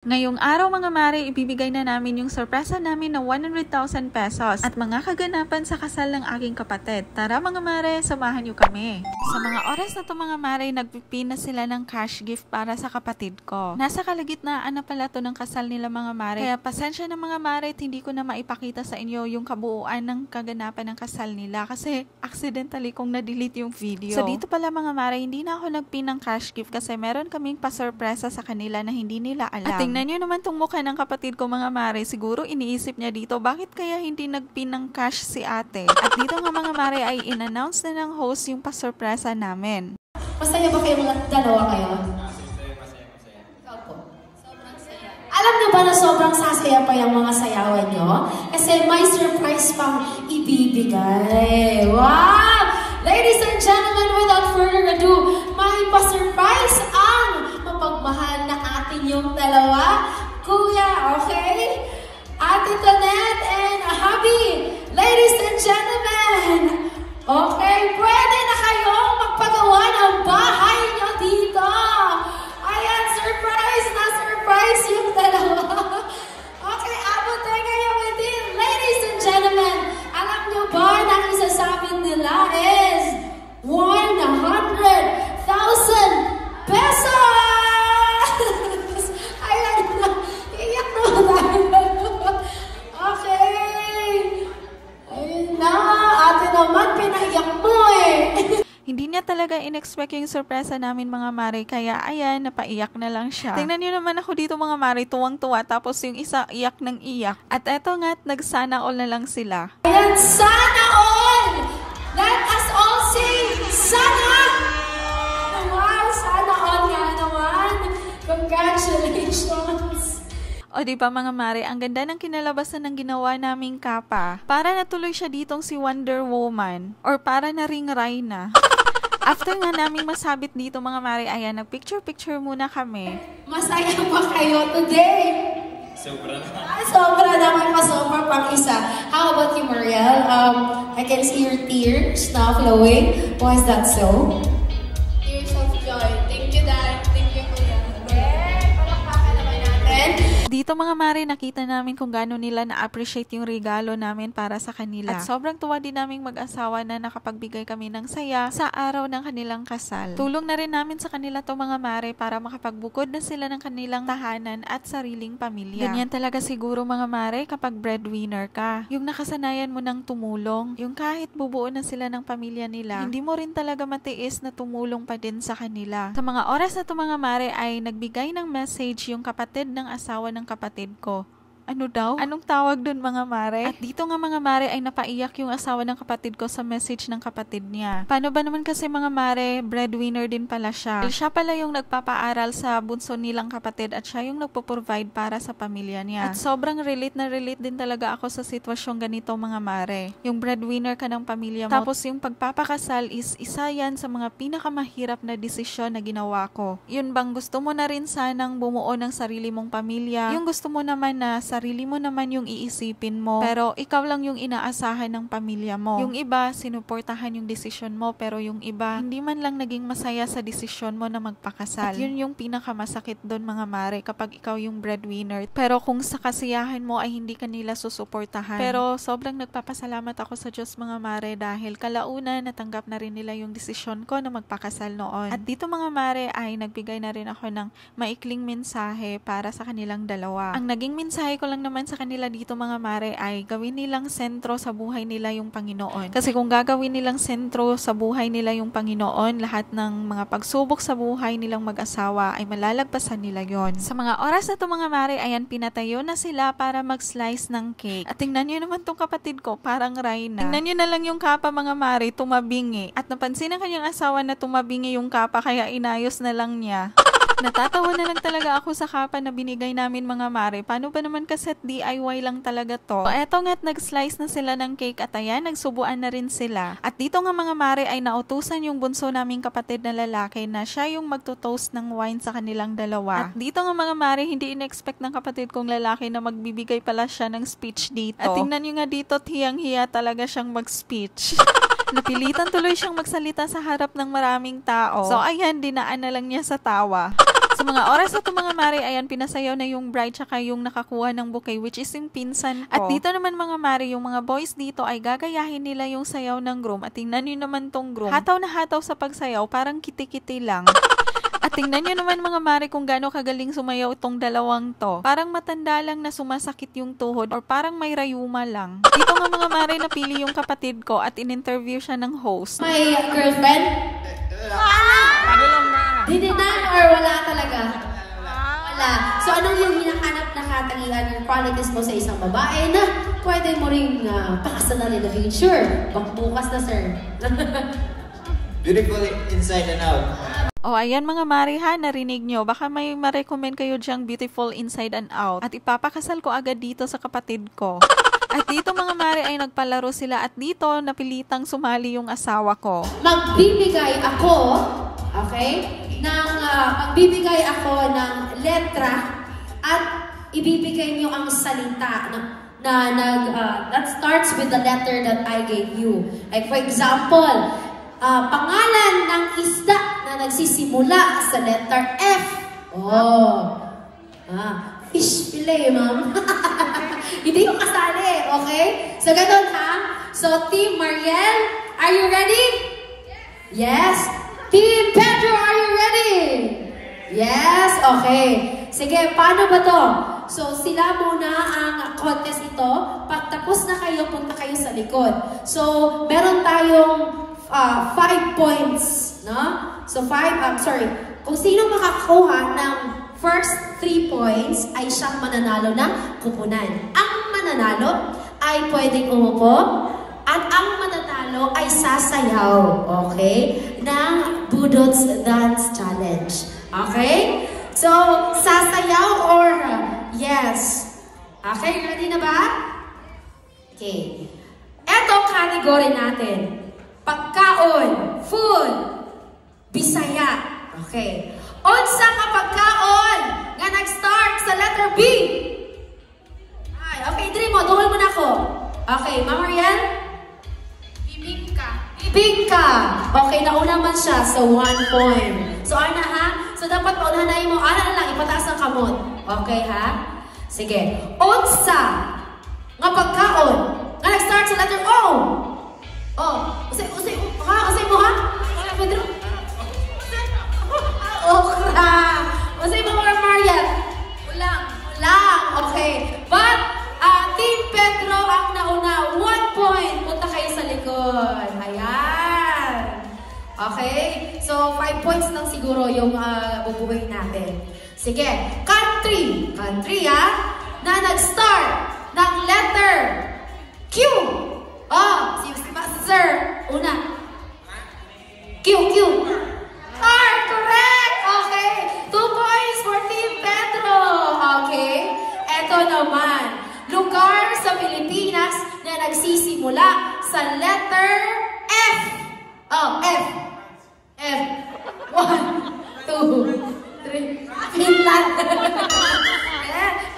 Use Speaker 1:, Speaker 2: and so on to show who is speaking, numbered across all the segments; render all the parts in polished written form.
Speaker 1: Ngayong araw mga mare, ibibigay na namin yung sorpresa namin na 100,000 pesos at mga kaganapan sa kasal ng aking kapatid. Tara mga mare, samahan nyo kami. Sa mga oras na to mga mare, nagpipin na sila ng cash gift para sa kapatid ko. Nasa kalagitnaan na pala to ng kasal nila mga mare, kaya pasensya na mga mare at hindi ko na maipakita sa inyo yung kabuuan ng kaganapan ng kasal nila kasi accidentally kong na-delete yung video. So dito pala mga mare, hindi na ako nagpin ng cash gift kasi meron kaming pasorpresa sa kanila na hindi nila alam. At tingnan nyo naman tong mukha ng kapatid ko mga mare, siguro iniisip niya dito, bakit kaya hindi nagpin ng cash si ate? At dito nga mga mare ay in-announce na ng host yung pasorpresa namin.
Speaker 2: Masaya ba kayo mga dalawa kayo?
Speaker 3: Masaya.
Speaker 2: Ikaw po? Sobrang saya. Alam niyo ba na sobrang sasaya pa yung mga sayawan niyo? Kasi may surprise pang ibibigay. Wow! Ladies and gentlemen, without further ado, may pa-surprise ang mapagmahal na atin yung dalawa. Kuya, okay? Ate Tonette and Habi. Ladies and gentlemen, okay, pwede na kayong magpagawa ng bahay nyo dito. Ayan, surprise na surprise yung dalawa. Okay, abot tayo ngayon with it. Ladies and gentlemen, alam nyo ba na ang isasabi nila is 100,000 pesos! Ayan na, iyak naman tayo. Okay. Ayun na, ate naman, pinaiyak mo eh.
Speaker 1: Hindi niya talaga in-expect yung sorpresa namin mga mare, kaya ayan, napaiyak na lang siya. Tingnan niyo naman ako dito mga mare, tuwang-tuwa, tapos yung isa iyak ng iyak. At eto nga't nagsana all na lang sila.
Speaker 2: Ayan, sana all! Let us all say, sana! Wow, sana all nga naman. Congratulations!
Speaker 1: O di ba mga mare, ang ganda ng kinalabasan ng ginawa naming kapa. Para natuloy siya ditong si Wonder Woman. Or para na ring Rhina. After nga naming masabit dito mga mare, ayan, nag-picture-picture muna kami.
Speaker 2: Masaya ba kayo today?
Speaker 3: Sobra na.
Speaker 2: Sobra naman, masobra pang isa. How about you, Mariel? I can see your tears na flowing. Why is that so?
Speaker 4: Tears of joy. Thank you, Dad. Thank you, Kuya.
Speaker 2: Palakpakan naman natin.
Speaker 1: Dito mga mare, nakita namin kung gaano nila na-appreciate yung regalo namin para sa kanila. At sobrang tuwa din naming mag-asawa na nakapagbigay kami ng saya sa araw ng kanilang kasal. Tulong na rin namin sa kanila to mga mare para makapagbukod na sila ng kanilang tahanan at sariling pamilya. Ganyan talaga siguro mga mare kapag breadwinner ka. Yung nakasanayan mo ng tumulong, yung kahit bubuo na sila ng pamilya nila, hindi mo rin talaga matiis na tumulong pa din sa kanila. Sa mga oras na to mga mare ay nagbigay ng message yung kapatid ng asawa ng kapatid ko. Ano daw? Anong tawag dun mga mare? At dito nga mga mare ay napaiyak yung asawa ng kapatid ko sa message ng kapatid niya. Paano ba naman kasi mga mare, breadwinner din pala siya. Siya pala yung nagpapaaral sa bunso nilang kapatid at siya yung nagpo-provide para sa pamilya niya. At sobrang relate na relate din talaga ako sa sitwasyong ganito mga mare. Yung breadwinner ka ng pamilya mo. Tapos yung pagpapakasal is isa yan sa mga pinakamahirap na desisyon na ginawa ko. Yun bang gusto mo na rin sanang bumuo ng sarili mong pamilya? Yung gusto mo naman na sarili mo naman yung iisipin mo, pero ikaw lang yung inaasahan ng pamilya mo. Yung iba, sinuportahan yung desisyon mo, pero yung iba, hindi man lang naging masaya sa desisyon mo na magpakasal. At yun yung pinakamasakit doon mga mare, kapag ikaw yung breadwinner. Pero kung sa kasiyahan mo ay hindi kanila susuportahan. Pero sobrang nagpapasalamat ako sa Diyos mga mare dahil kalaunan natanggap na rin nila yung desisyon ko na magpakasal noon. At dito mga mare ay nagbigay na rin ako ng maikling mensahe para sa kanilang dalawa. Ang naging mensahe ko lang naman sa kanila dito mga mare ay gawin nilang sentro sa buhay nila yung Panginoon. Kasi kung gagawin nilang sentro sa buhay nila yung Panginoon, lahat ng mga pagsubok sa buhay nilang mag-asawa ay malalagpasan nila yon. Sa mga oras na to mga mare, ayan, pinatayo na sila para mag-slice ng cake. At tingnan nyo naman tong kapatid ko, parang Rhina. Tingnan nyo na lang yung kapa mga mare, tumabingi. At napansin ng kanyang asawa na tumabingi yung kapa kaya inayos na lang niya. Natatawa na lang talaga ako sa kapa na binigay namin mga mare. Paano ba naman kasi DIY lang talaga to? So, eto nga't nag-slice na sila ng cake at ayan, nagsubuan na rin sila. At dito nga mga mare ay nautusan yung bunso naming kapatid na lalaki na siya yung magto-toast ng wine sa kanilang dalawa. At dito nga mga mare, hindi in-expect ng kapatid kong lalaki na magbibigay pala siya ng speech dito. At tingnan nyo nga dito, hiyang-hiya talaga siyang mag-speech. Napilitan tuloy siyang magsalita sa harap ng maraming tao. So ayan, dinaan na lang niya sa tawa. Sa mga oras na to mga mare, ayan, pinasayaw na yung bride tsaka yung nakakuha ng bouquet, which is yung pinsan ko. At dito naman mga mare, yung mga boys dito ay gagayahin nila yung sayaw ng groom. At tingnan nyo naman tong groom. Hataw na hataw sa pagsayaw, parang kiti-kiti lang. At tingnan nyo naman mga mare kung gaano kagaling sumayaw itong dalawang to. Parang matanda lang na sumasakit yung tuhod or parang may rayuma lang. Dito nga mga mare, napili yung kapatid ko at in-interview siya ng host.
Speaker 2: May girlfriend? Hindi na or wala talaga? Wala. So anong yung hinahanap na katangian yung qualities mo sa isang babae na pwede mo ring pakasalan in the future? Bukas na, sir.
Speaker 3: Beautiful inside and out.
Speaker 1: O ayan mga mare ha, narinig nyo. Baka may ma-recommend kayo dyang beautiful inside and out. At ipapakasal ko agad dito sa kapatid ko. At dito mga mare ay nagpalaro sila at dito napilitang sumali yung asawa ko.
Speaker 2: Magbibigay ako, okay, magbibigay ako ng letra at ibibigay niyo ang salita that starts with the letter that I gave you. Like for example, pangalan ng isda na nagsisimula sa letter F. Fish fillet, ma'am. Hindi ko kasali, okay? So, ganun ha. So, Team Mariel, are you ready? Yes. Team Pedro, are you ready? Yes, okay. Sige, paano ba to? So, sila muna ang contest ito. Pagtapos na kayo, punta kayo sa likod. So, meron tayong 5 points, no? So, kung sino makakakuha ng first 3 points, ay siyang mananalo ng kupunan. Ang mananalo ay pwedeng umupo, at ang mananalo ay sasayaw, okay? Ng Budots Dance Challenge. Okay? So, sasayaw or yes? Okay, ready na ba? Okay. Eto category natin. Pagkaon, food, Bisaya. Okay. Unsa ka pagkaon nga nag-start sa letter B? Okay, diri mo, duhol mo na ako. Okay, Ma'am Mariel?
Speaker 4: Bibingka.
Speaker 2: Bibingka. Okay, nauna man siya. So, 1 point. So, ana ha? So, dapat paunahan mo. Ana lang, ipataas ang kamot. Okay, ha? Sige. Unsa nga pagkaon nga nag-start sa letter O? Usay mo ha? Pedro? Okra. Usay mo Ma'am Mariel?
Speaker 4: Ulang.
Speaker 2: Okay. But, Team Pedro ang nauna. 1 point. Punta kayo sa likod. Ayan. Okay? So, 5 points lang siguro yung bubuhay natin. Sige. Country. Country, ha? Na nag-start ng letter Q. Sir. Una. Q. Correct. Okay. 2 points for Team Pedro. Okay. Eto naman. Lugar sa Pilipinas na nagsisimula sa letter F. F. 1, 2, 3. Finland.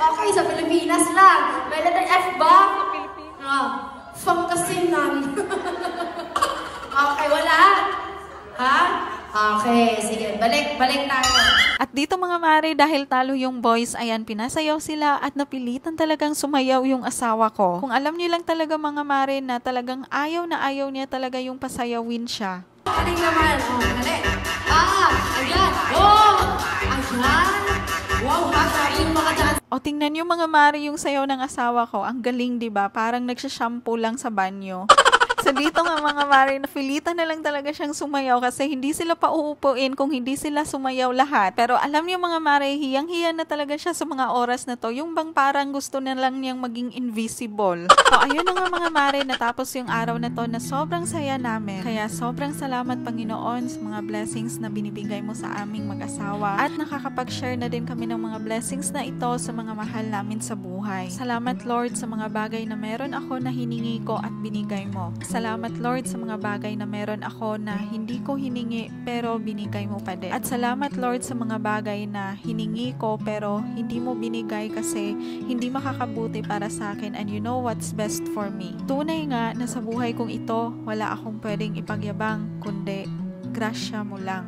Speaker 2: Okay, sa Pilipinas lang. May letter F ba? Pangasinan. Okay, wala? Ha? Okay, sige. Balik tayo.
Speaker 1: At dito mga mare, dahil talo yung boys, ayan, pinasayaw sila at napilitan talagang sumayaw yung asawa ko. Kung alam niyo lang talaga mga mare na talagang ayaw niya talaga yung pasayawin siya.
Speaker 2: Aling naman. Dali. Ayan. Ayan. Wow, sabi yung mga dance.
Speaker 1: Tingnan niyo mga mare yung sayaw ng asawa ko. Ang galing, 'di ba? Parang nagsha-shampoo lang sa banyo. So dito nga mga mare, napilitan na lang talaga siyang sumayaw kasi hindi sila pauupuin kung hindi sila sumayaw lahat. Pero alam niyo mga mare, hiyang-hiya na talaga siya sa mga oras na to. Yung bang parang gusto na lang niyang maging invisible. So ayun na nga mga mare, natapos yung araw na to na sobrang saya namin. Kaya sobrang salamat Panginoon sa mga blessings na binibigay mo sa aming mag-asawa. At nakakapag-share na din kami ng mga blessings na ito sa mga mahal namin sa buhay. Salamat Lord sa mga bagay na meron ako na hiningi ko at binigay mo. Salamat Lord sa mga bagay na meron ako na hindi ko hiningi pero binigay mo pa din. At salamat Lord sa mga bagay na hiningi ko pero hindi mo binigay kasi hindi makakabuti para sa akin and you know what's best for me. Tunay nga na sa buhay kong ito, wala akong pwedeng ipagyabang kundi grasya mo lang.